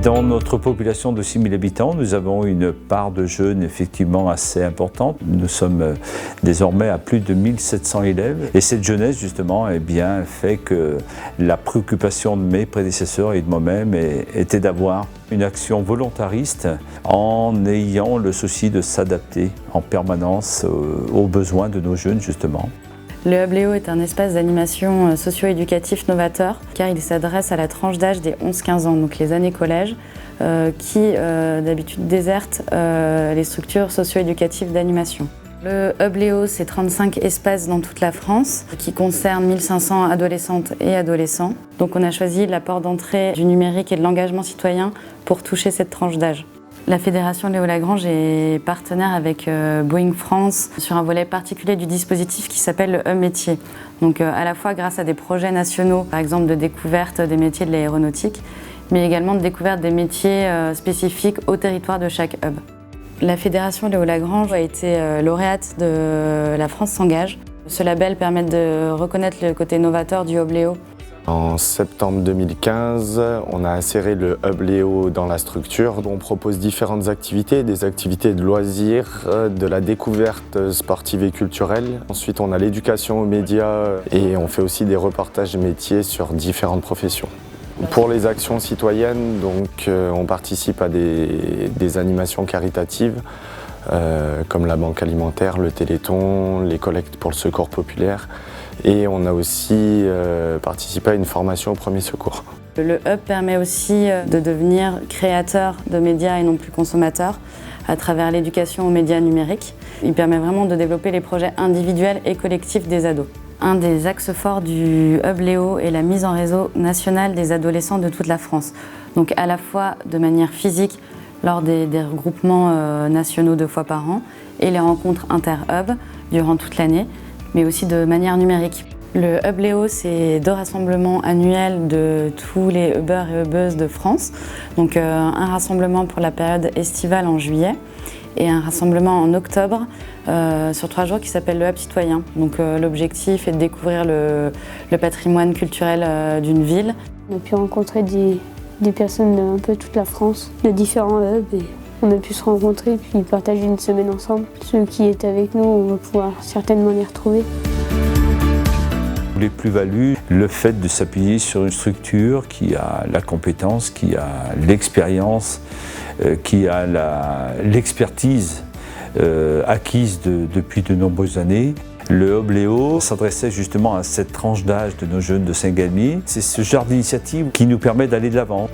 Dans notre population de 6 000 habitants, nous avons une part de jeunes effectivement assez importante. Nous sommes désormais à plus de 1700 élèves. Et cette jeunesse justement fait que la préoccupation de mes prédécesseurs et de moi-même était d'avoir une action volontariste en ayant le souci de s'adapter en permanence aux besoins de nos jeunes justement. Le Hub Léo est un espace d'animation socio-éducatif novateur car il s'adresse à la tranche d'âge des 11-15 ans, donc les années collège, qui d'habitude désertent les structures socio-éducatives d'animation. Le Hub Léo, c'est 35 espaces dans toute la France qui concernent 1500 adolescentes et adolescents. Donc on a choisi la porte d'entrée du numérique et de l'engagement citoyen pour toucher cette tranche d'âge. La Fédération Léo Lagrange est partenaire avec Boeing France sur un volet particulier du dispositif qui s'appelle le Hub Métier. Donc à la fois grâce à des projets nationaux, par exemple de découverte des métiers de l'aéronautique, mais également de découverte des métiers spécifiques au territoire de chaque hub. La Fédération Léo Lagrange a été lauréate de La France s'engage. Ce label permet de reconnaître le côté novateur du Hub Léo. En septembre 2015, on a inséré le Hub Léo dans la structure. On propose différentes activités, des activités de loisirs, de la découverte sportive et culturelle. Ensuite, on a l'éducation aux médias et on fait aussi des reportages métiers sur différentes professions. Pour les actions citoyennes, on participe à des animations caritatives comme la banque alimentaire, le Téléthon, les collectes pour le secours populaire. Et on a aussi participé à une formation au premier secours. Le Hub permet aussi de devenir créateur de médias et non plus consommateur à travers l'éducation aux médias numériques. Il permet vraiment de développer les projets individuels et collectifs des ados. Un des axes forts du Hub Léo est la mise en réseau national des adolescents de toute la France. Donc à la fois de manière physique lors des regroupements nationaux 2 fois par an et les rencontres inter-hub durant toute l'année, mais aussi de manière numérique. Le Hub Léo, c'est 2 rassemblements annuels de tous les Hubers et Hubeuses de France. Donc un rassemblement pour la période estivale en juillet et un rassemblement en octobre sur 3 jours qui s'appelle le Hub Citoyen. Donc l'objectif est de découvrir le patrimoine culturel d'une ville. On a pu rencontrer des personnes d'un peu toute la France, de différents hubs. Et on a pu se rencontrer puis partager une semaine ensemble. Ceux qui étaient avec nous, on va pouvoir certainement les retrouver. Les plus-values, le fait de s'appuyer sur une structure qui a la compétence, qui a l'expérience, qui a l'expertise acquise depuis de nombreuses années. Le Hub Léo s'adressait justement à cette tranche d'âge de nos jeunes de Saint-Galmier. C'est ce genre d'initiative qui nous permet d'aller de l'avant.